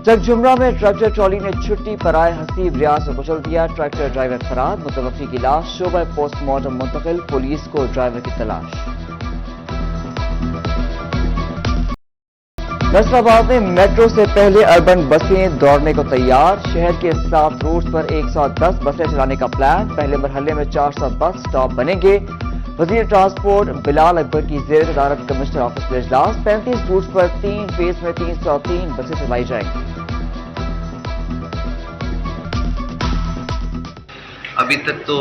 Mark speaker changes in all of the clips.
Speaker 1: चकझुमरा में tractor trolley ने छुट्टी पर आए हसीब रियाज को कुचल दिया। ट्रैक्टर ड्राइवर फरार, मुतवफ़ी की लाश शोबा पोस्टमार्टम मुंतकिल, पुलिस को ड्राइवर की तलाश। फैसलाबाद में मेट्रो से पहले अर्बन बसें दौड़ने को तैयार। शहर के 7 रूट्स पर 110 बसें चलाने का प्लान। पहले मरहले में 400 बस स्टॉप बनेंगे। वजीर ट्रांसपोर्ट बिलाल अकबर की ज़ेर सदारत कमिश्नर ऑफिस में इजलास। 35 रूट्स पर 3 फेज में 303 बसें चलाई जाएंगी।
Speaker 2: अभी तक तो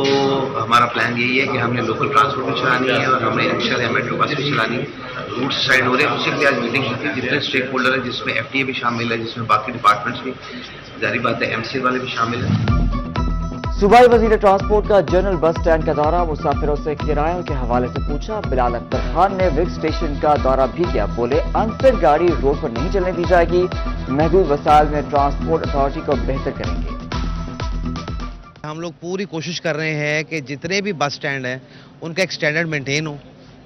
Speaker 2: हमारा प्लान यही है कि हमने लोकल ट्रांसपोर्ट भी चलानी है और हमने इंशाल्लाह मेट्रो बस भी चलानी है। रूट डिसाइड हो रहे हैं, उसी के लिए आज मीटिंग की थी। जितने स्टेक होल्डर हैं, जिसमें एफटीए भी शामिल है, जिसमें बाकी डिपार्टमेंट्स भी, जारी बात है एमसीए वाले भी शामिल हैं।
Speaker 1: सूबाई वजीर ट्रांसपोर्ट का जनरल बस स्टैंड का दौरा, मुसाफिरों से किरायों के हवाले से पूछा। बिलाल अकबर खान ने विक स्टेशन का दौरा भी किया। बोले अनफिट गाड़ी रोड पर नहीं चलने दी जाएगी। महदूद वसाइल में ट्रांसपोर्ट अथॉरिटी को बेहतर करेंगे।
Speaker 3: हम लोग पूरी कोशिश कर रहे हैं कि जितने भी बस स्टैंड हैं उनका एक स्टैंडर्ड मेंटेन हो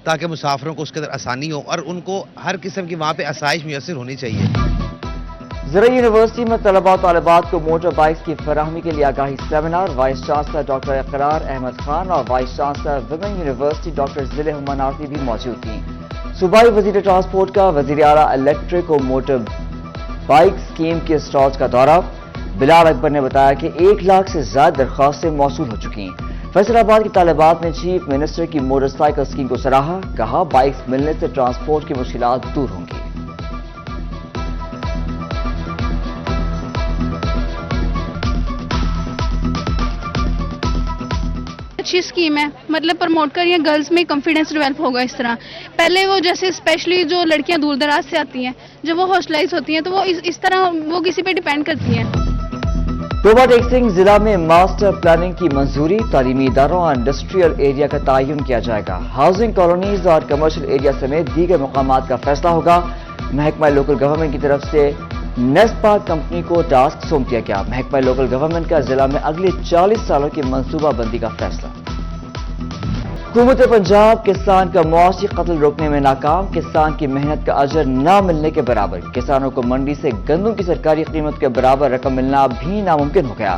Speaker 3: ताकि मुसाफिरों को उसके अंदर आसानी हो और उनको हर किस्म की वहाँ पे आसाइश मुयसर होनी चाहिए।
Speaker 1: ज़राई यूनिवर्सिटी में तलबा और तालिबात को मोटर बाइक्स की फराहमी के लिए आगाही सेमिनार। वाइस चांसलर डॉक्टर इकरार अहमद खान और vice chancellor women university doctor जिले हुमान आरती भी मौजूद थी। सूबाई वजीर ट्रांसपोर्ट का वजीर आला इलेक्ट्रिक और मोटर बाइक स्कीम के स्टॉल्स का दौरा। बिलाल अकबर ने बताया कि 1 लाख से ज्यादा दरख्वास्तें मौसूल हो चुकी हैं। फैसलाबाद की तालिबात ने चीफ मिनिस्टर की मोटरसाइकिल स्कीम को सराहा। कहा बाइक्स मिलने से ट्रांसपोर्ट की मुश्किलात दूर होंगी।
Speaker 4: अच्छी स्कीम है, मतलब प्रमोट करिए, गर्ल्स में कॉन्फिडेंस डेवलप होगा। इस तरह पहले वो जैसे स्पेशली जो लड़कियां दूर दराज से आती हैं, जब वो हॉस्टलाइज होती हैं तो वो इस तरह वो किसी पे डिपेंड करती हैं।
Speaker 1: तोबा टेक सिंह जिला में मास्टर प्लानिंग की मंजूरी। तालीमी इदारों और इंडस्ट्रियल एरिया का तयन किया जाएगा। हाउसिंग कॉलोनीज और कमर्शियल एरिया समेत दीगर मकामात का फैसला होगा। महकमा लोकल गवर्नमेंट की तरफ से नेस्पा कंपनी को टास्क सौंप दिया गया। महकमा लोकल गवर्नमेंट का जिला में अगले 40 सालों की मंसूबा बंदी का फैसला। हुकूमत पंजाब किसान का मुआशी कत्ल रोकने में नाकाम। किसान की मेहनत का अजर न मिलने के बराबर। किसानों को मंडी से गंदम की सरकारी कीमत के बराबर रकम मिलना भी नामुमकिन हो गया।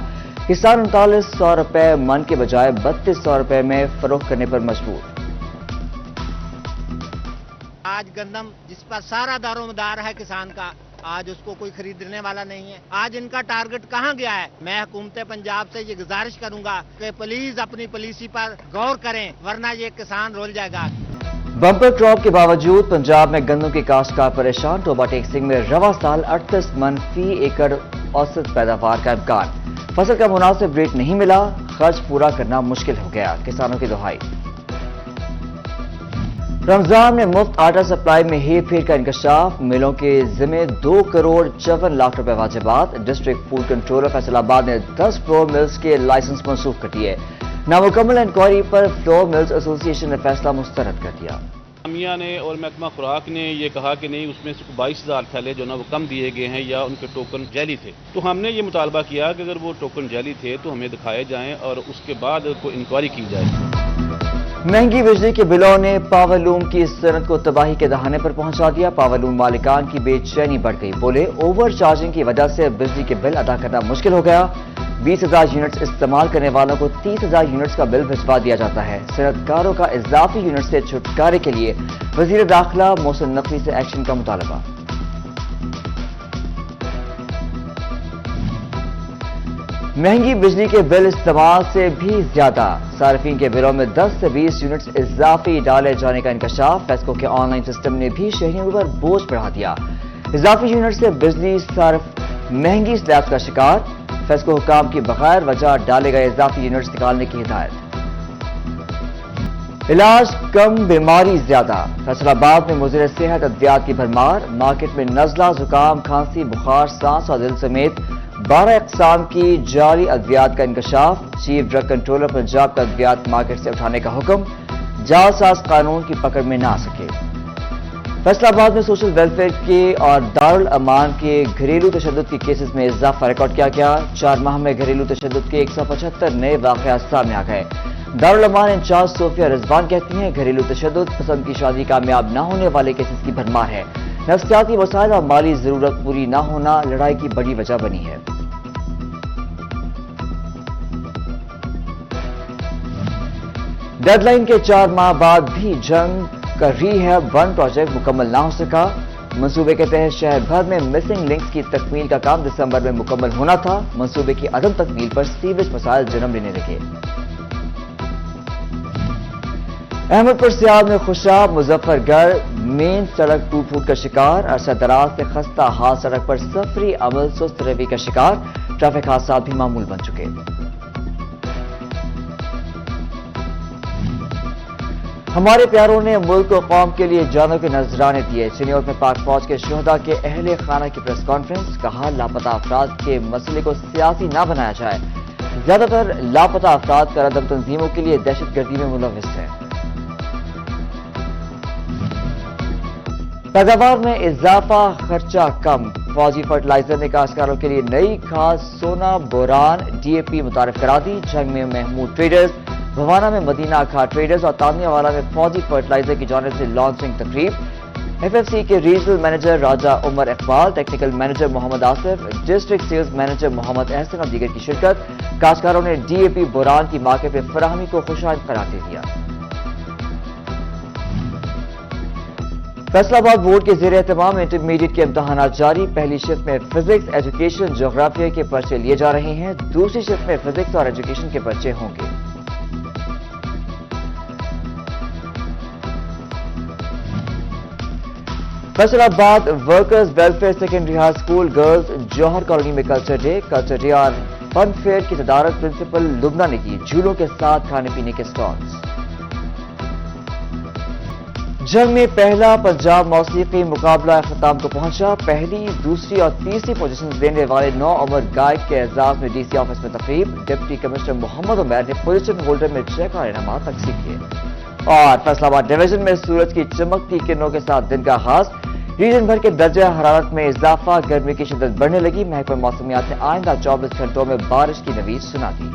Speaker 1: किसान 3900 रुपए मन के बजाय 3200 रुपए में फरोख्त करने पर मजबूर।
Speaker 5: आज गंदम जिस पर सारा दारोमदार है किसान का, आज उसको कोई खरीदने वाला नहीं है। आज इनका टारगेट कहां गया है? मैं हुकूमत पंजाब से ये गुजारिश करूंगा कि प्लीज अपनी पॉलिसी पर गौर करें, वरना ये किसान रोल जाएगा।
Speaker 1: बम्पर क्रॉप के बावजूद पंजाब में गंदम के काश्तकार परेशान। तोबा टेक सिंह में रवा साल 38 मन फी एकड़ औसत पैदावार का इम्कान। फसल का मुनासिब रेट नहीं मिला, खर्च पूरा करना मुश्किल हो गया। किसानों की दुहाई। रमजान में मुफ्त आटा सप्लाई में हेर फेर का इंकशाफ। मिलों के जिम्मे 2 करोड़ 54 लाख रुपए वाजिबात। डिस्ट्रिक्ट फूड कंट्रोलर फैसलाबाद ने 10 फ्लोर मिल्स के लाइसेंस मंसूख कर दिए। नामुकम्मल इंक्वायरी पर फ्लोर मिल्स एसोसिएशन ने फैसला मुस्तरद कर दिया।
Speaker 6: मियाँ ने और महकमा खुराक ने ये कहा कि नहीं, उसमें से 22,000 थैले जो ना वो कम दिए गए हैं या उनके टोकन जाली थे। तो हमने ये मुतालबा किया कि अगर वो टोकन जाली थे तो हमें दिखाए जाएं और उसके बाद कोई इंक्वायरी की जाए।
Speaker 1: महंगी बिजली के बिलों ने पावरलूम की सनत को तबाही के दहाने पर पहुंचा दिया। पावरलूम मालिकान की बेचैनी बढ़ गई। बोले ओवर चार्जिंग की वजह से बिजली के बिल अदा करना मुश्किल हो गया। 20,000 यूनिट्स इस्तेमाल करने वालों को 30,000 यूनिट्स का बिल भिजवा दिया जाता है। सनतकारों का इजाफी यूनिट से छुटकारे के लिए वजीर दाखिला मोहसिन नकवी से एक्शन का मुतालबा। महंगी बिजली के बिल इस्तेमाल से भी ज्यादा। सार्फिन के बिलों में 10 से 20 यूनिट्स इजाफी डाले जाने का इंकशाफ। फेस्को के ऑनलाइन सिस्टम ने भी शहरियों पर बोझ बढ़ा दिया। इजाफी यूनिट से बिजली सार्फ महंगी स्लैब्स का शिकार। फेस्को हुकाम की बगैर वजह डाले गए इजाफी यूनिट्स निकालने की हिदायत। इलाज कम बीमारी ज्यादा। फैसलाबाद में मुज़िर सेहत अद्वियात की भरमार। मार्केट में नजला, जुकाम, खांसी, बुखार, सांस और दिल समेत 12 अक़साम की जारी अद्वियात का इंकशाफ। चीफ ड्रग कंट्रोलर पंजाब का अद्वियात मार्केट से उठाने का हुक्म। जालसाज कानून की पकड़ में ना आ सके। फैसलाबाद में सोशल वेलफेयर के और दारुल अमान के घरेलू तशद्दुद के केसेस में इजाफा रिकॉर्ड किया गया। 4 माह में घरेलू तशद्दुद के 175 नए वाक़यात सामने आ गए। दारुल अमान इंचार्ज सोफिया रिजवान कहती हैं घरेलू तशद्दुद, पसंद की शादी कामयाब न होने वाले केसेस की भरमार है। نفسیاتی وسائل اور مالی ضرورت پوری نہ ہونا لڑائی کی بڑی وجہ بنی ہے۔ ڈیڈ لائن کے 4 ماہ بعد بھی جنگ کر رہی ہے، ون پروجیکٹ مکمل نہ ہو سکا۔ منصوبے کے تحت شہر بھر میں مسنگ لنکس کی تکمیل کا کام دسمبر میں مکمل ہونا تھا۔ منصوبے کی عدم تکمیل پر سیویج مسائل جنم لینے لگے۔ احمد پور سیال میں خوشاب، مظفر گڑھ مین سڑک ٹوٹ پھوٹ کا شکار، عرصہ دراز سے خستہ حال سڑک پر سفری عمل سست روی کا شکار، ٹریفک حادثات بھی معمول بن چکے۔ ہمارے پیاروں نے ملک و قوم کے لیے جانوں کے نذرانے دیے۔ چنیوٹ میں پاک فوج کے شہداء کے اہل خانہ کی پریس کانفرنس، کہا لاپتہ افراد کے مسئلے کو سیاسی نہ بنایا جائے، زیادہ تر لاپتہ افراد کا ردم تنظیموں کے لیے دہشت گردی میں ملوث ہے۔ پیداوار میں اضافہ، خرچہ کم، فوجی فرٹیلائزر نے کاشتکاروں کے لیے نئی کھاد سونا بوران ڈی اے پی متعارف کرا دی۔ جنگ میں محمود ٹریڈرز، بھوانہ میں مدینہ کھاد ٹریڈرز اور تانیہ والا میں فوجی فرٹیلائزر کی جانب سے لانچنگ تقریب۔ ایف ایف سی کے ریجنل مینیجر راجہ عمر اقبال، ٹیکنیکل مینیجر محمد Asif, district sales manager Muhammad Ahsan اور دیگر کی شرکت۔ کاشتکاروں نے ڈی اے پی بوران کی مارکیٹ میں فراہمی کو خوشائند قرار دے دیا۔ فیصلہ آباد بورڈ کے زیر اہتمام انٹرمیڈیٹ کے امتحانات جاری۔ پہلی شفٹ میں فزکس، ایجوکیشن، جغرافیہ کے پرچے لیے جا رہے ہیں، دوسری شفٹ میں فزکس اور ایجوکیشن کے پرچے ہوں گے۔ Faisalabad workers welfare secondary high school girls Johar colony میں کلچر ڈے اور فن فیئر کی صدارت پرنسپل لبنہ نے کی، جھولوں کے ساتھ کھانے پینے کے سٹالز۔ جنگ میں پہلا پنجاب موسیقی مقابلہ اختتام کو پہنچا۔ پہلی، دوسری اور تیسری پوزیشنز لینے والے 9 عمر گائیک کے اعزاز میں ڈی سی آفس میں تقریب۔ ڈپٹی کمشنر محمد عمیر نے پوزیشن ہولڈر میں چیک اور انعامات تقسیم کیے۔ اور فیصلہ آباد ڈویژن میں سورج کی چمکتی کرنوں کے ساتھ دن کا آغاز، ریجن بھر کے درجہ حرارت میں اضافہ، گرمی کی شدت بڑھنے لگی۔ محکمہ موسمیات نے آئندہ 24 گھنٹوں میں بارش کی نوید سنا دی۔